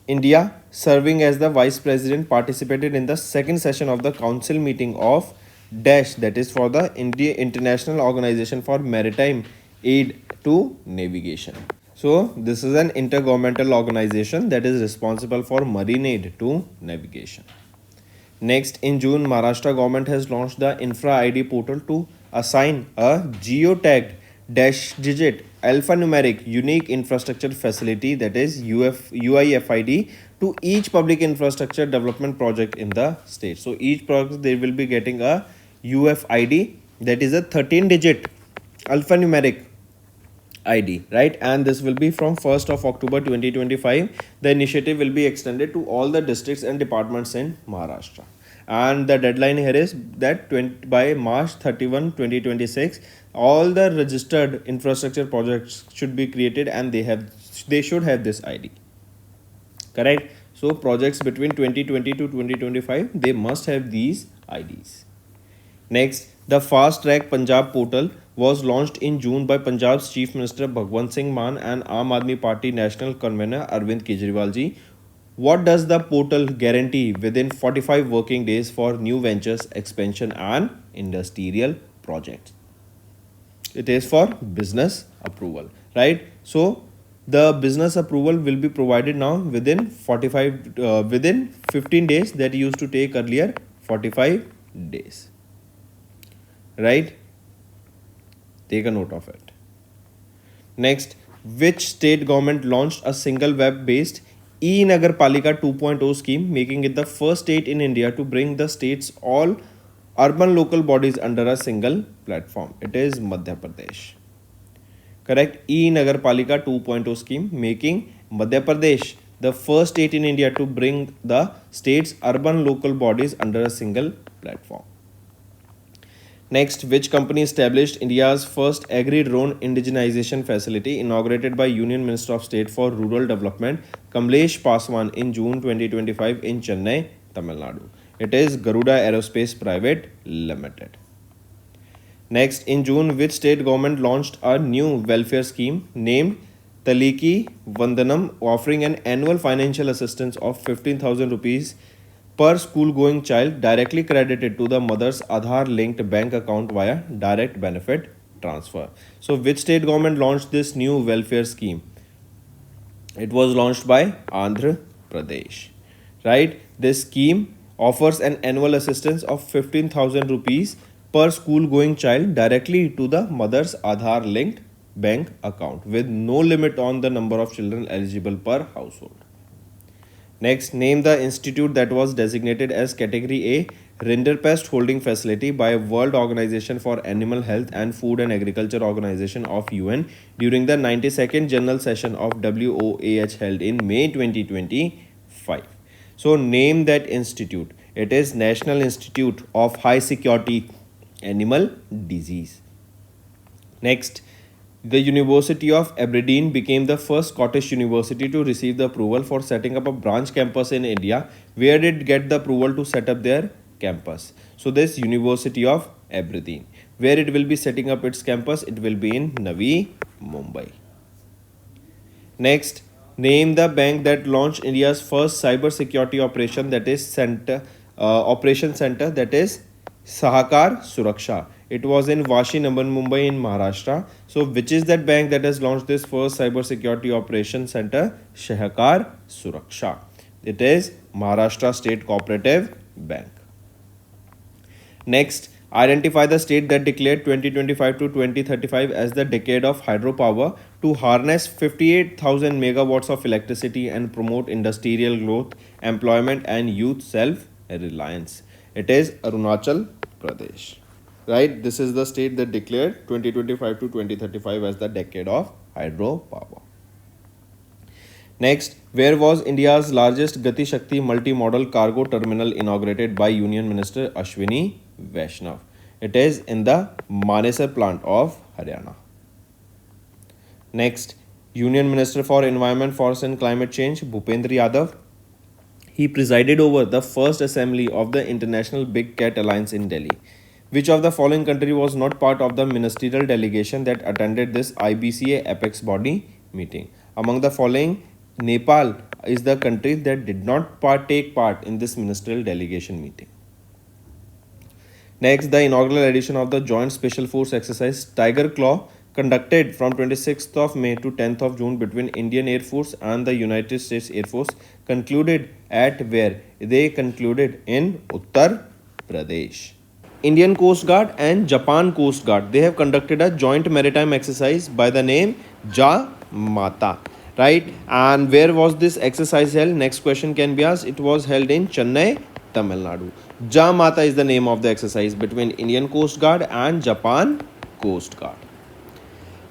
India, serving as the Vice President, participated in the second session of the Council meeting of DASH, that is for the India International Organization for Maritime Aid to Navigation. So this is an intergovernmental organization that is responsible for marine aid to navigation. Next, in June, Maharashtra government has launched the Infra ID portal to assign a geotagged dash digit alphanumeric unique infrastructure facility, that is UIFID, to each public infrastructure development project in the state. So each project they will be getting a UFID, that is a 13-digit alphanumeric ID, right? And this will be from 1st of October 2025. The initiative will be extended to all the districts and departments in Maharashtra. And the deadline here is that by March 31, 2026, all the registered infrastructure projects should be created and they should have this ID. Correct? So projects between 2020 to 2025, they must have these IDs. Next, the Fast Track Punjab portal was launched in June by Punjab's Chief Minister Bhagwant Singh Mann and Aam Aadmi Party National Convener Arvind Kejriwal ji. What does the portal guarantee within 45 working days for new ventures, expansion and industrial projects? It is for business approval, right? So the business approval will be provided now within 15 days, that used to take earlier 45 days, right? Take a note of it. Next, which state government launched a single web-based e-Nagarpalika 2.0 scheme, making it the first state in India to bring the state's all urban local bodies under a single platform? It is Madhya Pradesh. Correct? E-Nagarpalika 2.0 scheme, making Madhya Pradesh the first state in India to bring the state's urban local bodies under a single platform. Next, which company established India's first Agri-Drone indigenization facility, inaugurated by Union Minister of State for Rural Development Kamlesh Paswan in June 2025 in Chennai, Tamil Nadu? It is Garuda Aerospace Private Limited. Next, in June, which state government launched a new welfare scheme named Taliki Vandanam, offering an annual financial assistance of 15,000 rupees per school-going child, directly credited to the mother's Aadhaar-linked bank account via direct benefit transfer? So, which state government launched this new welfare scheme? It was launched by Andhra Pradesh, right? This scheme offers an annual assistance of 15,000 rupees per school-going child directly to the mother's Aadhaar-linked bank account, with no limit on the number of children eligible per household. Next, name the institute that was designated as Category A Rinderpest Holding Facility by World Organization for Animal Health and Food and Agriculture Organization of UN during the 92nd General Session of WOAH held in May 2025. So, name that institute. It is National Institute of High Security animal disease. Next, the University of Aberdeen became the first Scottish university to receive the approval for setting up a branch campus in India. Where did it get the approval to set up their campus? So this University of Aberdeen. Where it will be setting up its campus? It will be in Navi Mumbai. Next, name the bank that launched India's first cyber security operation, that is operation center, that is Sahakar Suraksha. It was in Vashi, Navi Mumbai in Maharashtra. So which is that bank that has launched this first cyber security operation center? Sahakar Suraksha. It is Maharashtra State Cooperative Bank. Next, identify the state that declared 2025 to 2035 as the decade of hydropower to harness 58,000 megawatts of electricity and promote industrial growth, employment, and youth self-reliance. It is Arunachal Pradesh. Right? This is the state that declared 2025 to 2035 as the decade of hydropower. Next, where was India's largest Gati Shakti multi-modal cargo terminal inaugurated by Union Minister Ashwini Vaishnav? It is in the Manesar plant of Haryana. Next, Union Minister for Environment, Forest and Climate Change Bhupendra Yadav. He presided over the first assembly of the International Big Cat Alliance in Delhi. Which of the following country was not part of the ministerial delegation that attended this IBCA apex body meeting? Among the following, Nepal is the country that did not take part in this ministerial delegation meeting. Next, the inaugural edition of the Joint Special Force Exercise Tiger Claw, conducted from 26th of May to 10th of June between Indian Air Force and the United States Air Force, concluded at where? They concluded in Uttar Pradesh. Indian Coast Guard and Japan Coast Guard, they have conducted a joint maritime exercise by the name Ja Mata. Right? And where was this exercise held? Next question can be asked. It was held in Chennai, Tamil Nadu. Ja Mata is the name of the exercise between Indian Coast Guard and Japan Coast Guard.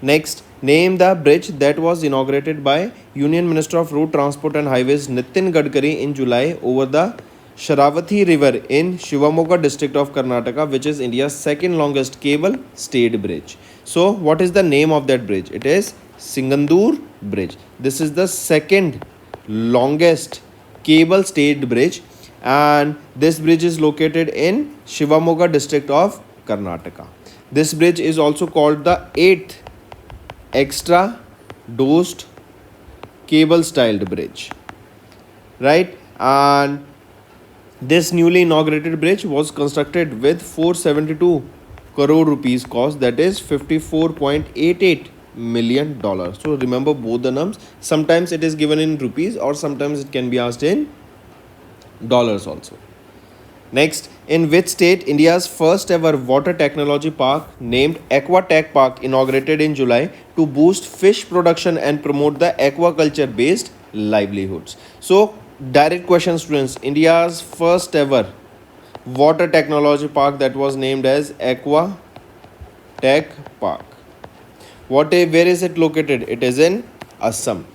Next, name the bridge that was inaugurated by Union Minister of Road Transport and Highways Nitin Gadkari in July over the Sharavati River in Shivamogga district of Karnataka, which is India's second longest cable stayed bridge. So, what is the name of that bridge? It is Singandur Bridge. This is the second longest cable stayed bridge, and this bridge is located in Shivamogga district of Karnataka. This bridge is also called the 8th extra dosed cable styled bridge. Right? And this newly inaugurated bridge was constructed with 472 crore rupees cost, that is $54.88 million. So remember both the numbers. Sometimes it is given in rupees or sometimes it can be asked in dollars also. Next, in which state India's first ever water technology park named Aquatech Park inaugurated in July to boost fish production and promote the aquaculture based livelihoods? So direct question, students. India's first ever water technology park that was named as Aquatech Park. Where is it located? It is in Assam.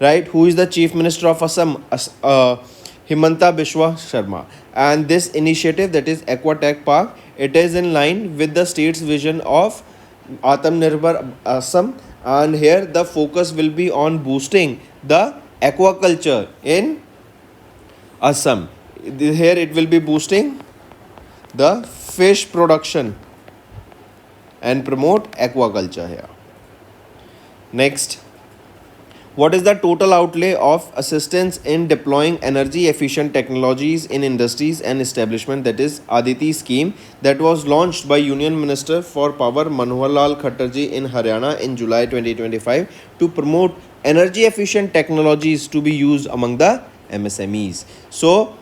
Right? Who is the Chief Minister of Assam? Himanta Biswa Sharma. And this initiative, that is Aquatech Park, it is in line with the state's vision of Atmanirbhar Assam, and here the focus will be on boosting the aquaculture in Assam. Here it will be boosting the fish production and promote aquaculture here. Next, what is the total outlay of assistance in deploying energy efficient technologies in industries and establishment, that is Aditi scheme, that was launched by Union Minister for Power Manohar Lal Khattarji in Haryana in July 2025 to promote energy efficient technologies to be used among the MSMEs. So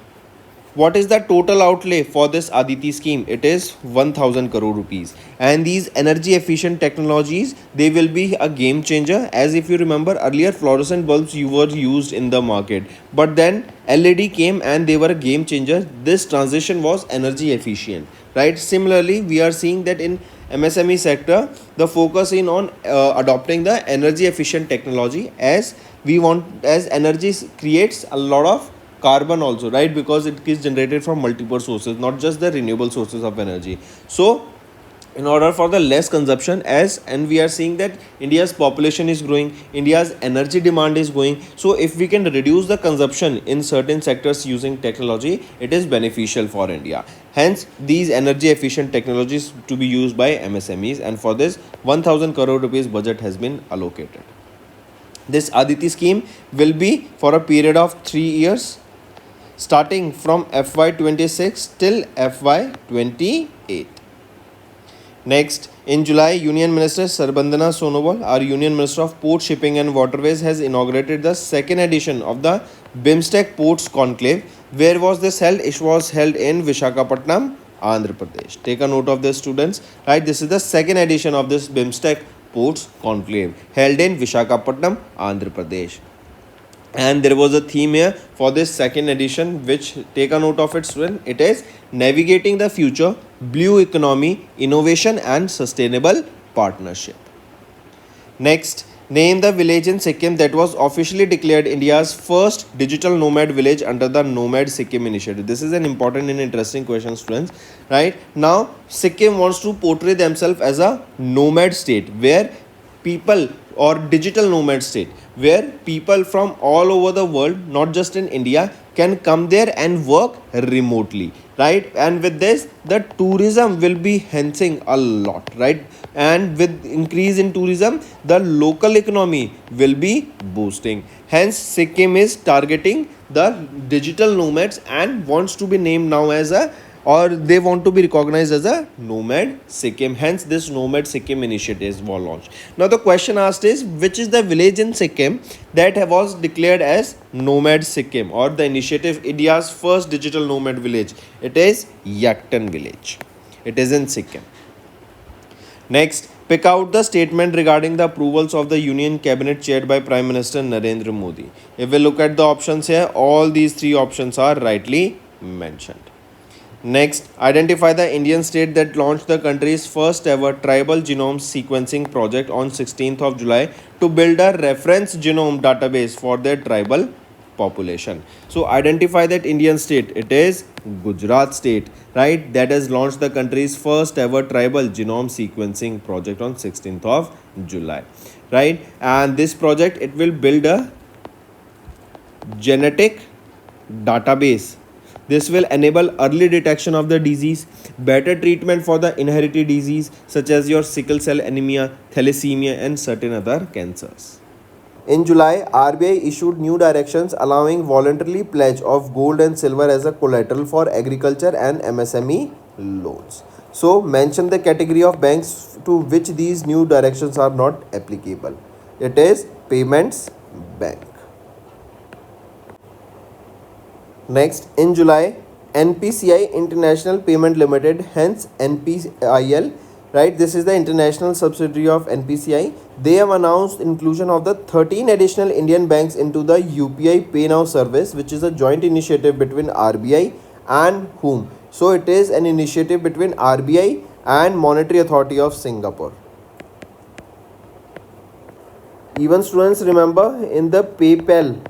what is the total outlay for this Aditi scheme? It is 1000 crore rupees. And these energy efficient technologies, they will be a game changer, as if you remember earlier fluorescent bulbs were used in the market, but then LED came and they were a game changer. This transition was energy efficient, right? Similarly, we are seeing that in MSME sector, the focus in on adopting the energy efficient technology, as energy creates a lot of carbon also, right? Because it is generated from multiple sources, not just the renewable sources of energy. So in order for the less consumption, as and we are seeing that India's population is growing, India's energy demand is going. So if we can reduce the consumption in certain sectors using technology, it is beneficial for India. Hence these energy efficient technologies to be used by MSMEs, and for this 1000 crore rupees budget has been allocated. This Aditi scheme will be for a period of 3 years starting from FY26 till FY28. Next, in July, Union Minister Sarbandana Sonowal, our Union Minister of Port, Shipping and Waterways, has inaugurated the second edition of the BIMSTEC Ports Conclave. Where was this held? It was held in Visakhapatnam, Andhra Pradesh. Take a note of this, students. Right, this is the second edition of this BIMSTEC Ports Conclave held in Visakhapatnam, Andhra Pradesh. And there was a theme here for this second edition, which take a note of it, student. It is navigating the future, blue economy, innovation and sustainable partnership. Next, name the village in Sikkim that was officially declared India's first digital nomad village under the Nomad Sikkim initiative. This is an important and interesting question, students. Right now, Sikkim wants to portray themselves as a nomad state where people, or digital nomad state, where people from all over the world, not just in India, can come there and work remotely, right? And with this, the tourism will be enhancing a lot, right? And with increase in tourism, the local economy will be boosting. Hence Sikkim is targeting the digital nomads and wants to be named now as a, or they want to be recognized as a Nomad Sikkim. Hence this Nomad Sikkim initiative was launched. Now the question asked is, which is the village in Sikkim that was declared as Nomad Sikkim, or the initiative India's first digital nomad village? It is Yaktan village. It is in Sikkim. Next, pick out the statement regarding the approvals of the Union Cabinet chaired by Prime Minister Narendra Modi. If we look at the options here, all these three options are rightly mentioned. Next, identify the Indian state that launched the country's first ever tribal genome sequencing project on 16th of July to build a reference genome database for their tribal population. So identify that Indian state. It is Gujarat state, right? That has launched the country's first ever tribal genome sequencing project on 16th of July, right? And this project, it will build a genetic database. This will enable early detection of the disease, better treatment for the inherited disease such as your sickle cell anemia, thalassemia and certain other cancers. In July, RBI issued new directions allowing voluntarily pledge of gold and silver as a collateral for agriculture and MSME loans. So mention the category of banks to which these new directions are not applicable. It is Payments Bank. Next, in July, NPCI International Payment Limited, hence NPIL, right? This is the international subsidiary of NPCI. They have announced inclusion of the 13 additional Indian banks into the UPI Pay Now service, which is a joint initiative between RBI and whom? So it is an initiative between RBI and Monetary Authority of Singapore. Even students remember, in the PayPal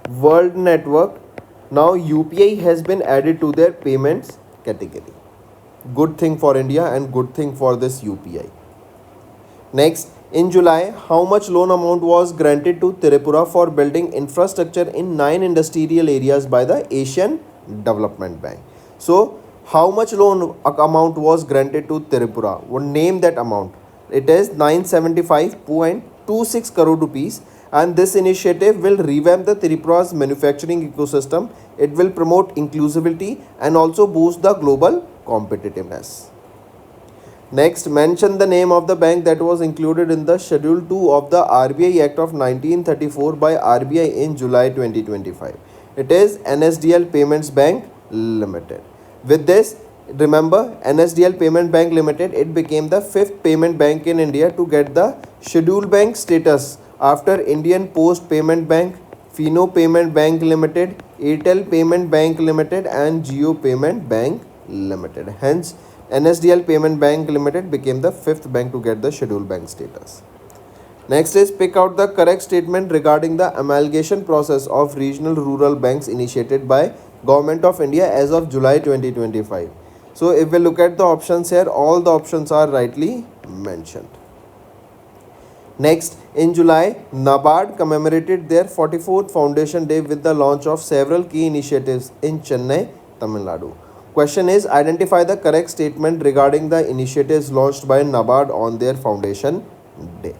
World Network, now UPI has been added to their payments category. Good thing for India and good thing for this UPI. Next, in July, how much loan amount was granted to Tripura for building infrastructure in 9 industrial areas by the Asian Development Bank? So, how much loan amount was granted to Tripura? We'll name that amount. It is 975.26 crore rupees. And this initiative will revamp the Tripura's manufacturing ecosystem. It will promote inclusivity and also boost the global competitiveness. Next, mention the name of the bank that was included in the Schedule 2 of the RBI Act of 1934 by RBI in July 2025. It is NSDL Payments Bank Limited. With this, remember, NSDL Payment Bank Limited, it became the 5th payment bank in India to get the Schedule Bank status after Indian Post Payment Bank, Fino Payment Bank Limited, Airtel Payment Bank Limited and Jio Payment Bank Limited. Hence, NSDL Payment Bank Limited became the 5th bank to get the Schedule Bank status. Next is, pick out the correct statement regarding the amalgamation process of regional rural banks initiated by Government of India as of July 2025. So if we look at the options here, all the options are rightly mentioned. Next, in July, NABARD commemorated their 44th Foundation Day with the launch of several key initiatives in Chennai, Tamil Nadu. Question is, identify the correct statement regarding the initiatives launched by NABARD on their Foundation Day.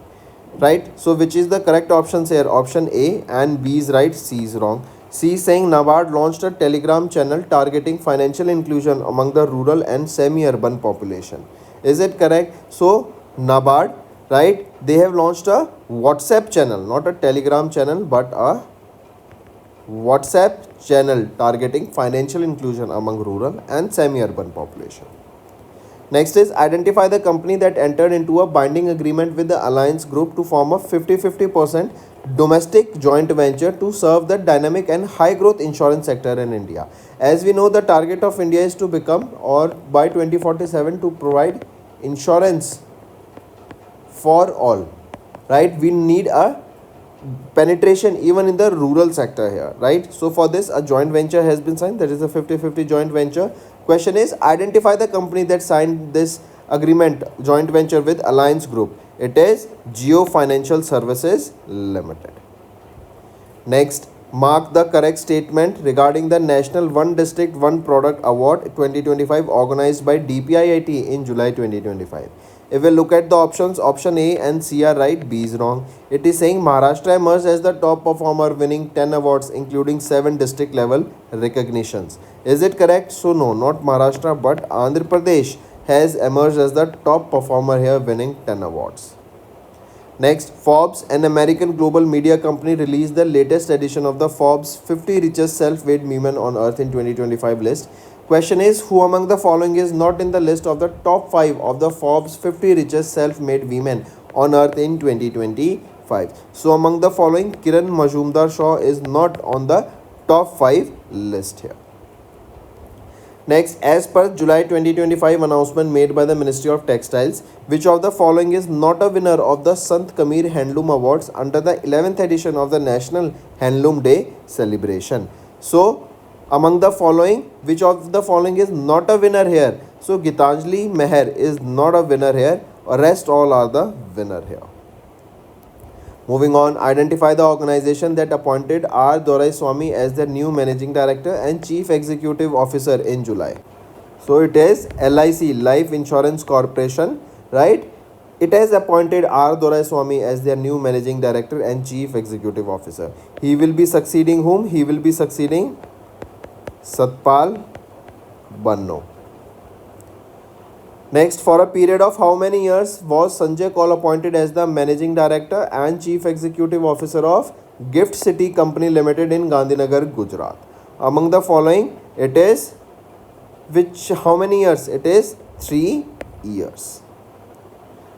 Right? So, which is the correct options here? Option A and B is right, C is wrong. C is saying NABARD launched a Telegram channel targeting financial inclusion among the rural and semi-urban population. Is it correct? So, NABARD, right, they have launched a WhatsApp channel, not a Telegram channel, but a WhatsApp channel targeting financial inclusion among rural and semi-urban population. Next is, identify the company that entered into a binding agreement with the Alliance Group to form a 50-50% domestic joint venture to serve the dynamic and high growth insurance sector in India. As we know, the target of India is to become, or by 2047, to provide insurance for all, right? We need a penetration even in the rural sector here, right? So for this, a joint venture has been signed, that is a 50-50 joint venture. Question is, identify the company that signed this agreement, joint venture with Alliance Group. It is Geo Financial Services Limited. Next, mark the correct statement regarding the National One District One Product Award 2025 organized by DPIIT in July 2025. If we look at the options, option A and C are right, B is wrong. It is saying Maharashtra emerged as the top performer, winning 10 awards including 7 district level recognitions. Is it correct? So no, not Maharashtra, but Andhra Pradesh has emerged as the top performer here, winning 10 awards. Next, Forbes, an American global media company, released the latest edition of the Forbes 50 richest self-made women on earth in 2025 list. Question is, who among the following is not in the list of the top 5 of the Forbes 50 richest self-made women on earth in 2025? So among the following, Kiran Majumdar-Shaw is not on the top 5 list here. Next, as per July 2025 announcement made by the Ministry of Textiles, which of the following is not a winner of the Sant Kamir Handloom Awards under the 11th edition of the National Handloom Day celebration? So, among the following, which of the following is not a winner here? So, Gitanjali Meher is not a winner here. Rest all are the winner here. Moving on, identify the organization that appointed R. Doraiswamy as the new Managing Director and Chief Executive Officer in July. So it is LIC, Life Insurance Corporation, right? It has appointed R. Doraiswamy as their new Managing Director and Chief Executive Officer. He will be succeeding whom? He will be succeeding Satpal Banno. Next, for a period of how many years was Sanjay Kaul appointed as the Managing Director and Chief Executive Officer of Gift City Company Limited in Gandhinagar, Gujarat? Among the following, it is how many years? It is 3 years.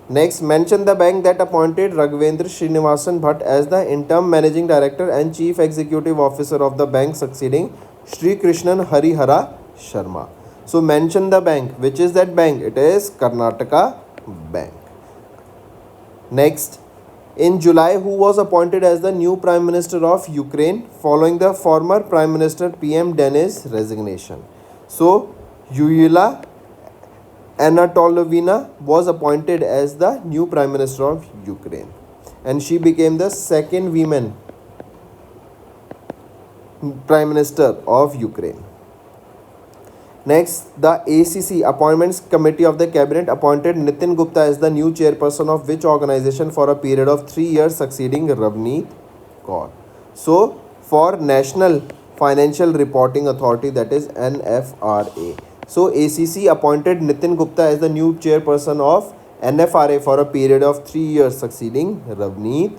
Next, mention the bank that appointed Raghvendra Srinivasan Bhatt as the interim Managing Director and Chief Executive Officer of the bank, succeeding Sri Krishnan Harihara Sharma. So mention the bank. Which is that bank? It is Karnataka Bank. Next, in July, who was appointed as the new Prime Minister of Ukraine following the former Prime Minister PM Denis' resignation? So, Yulia Anatolovina was appointed as the new Prime Minister of Ukraine, and she became the second woman Prime Minister of Ukraine. Next, the ACC Appointments Committee of the Cabinet appointed Nitin Gupta as the new chairperson of which organization for a period of 3 years, succeeding Ravneet Kaur? So, for National Financial Reporting Authority, that is NFRA. So, ACC appointed Nitin Gupta as the new chairperson of NFRA for a period of 3 years, succeeding Ravneet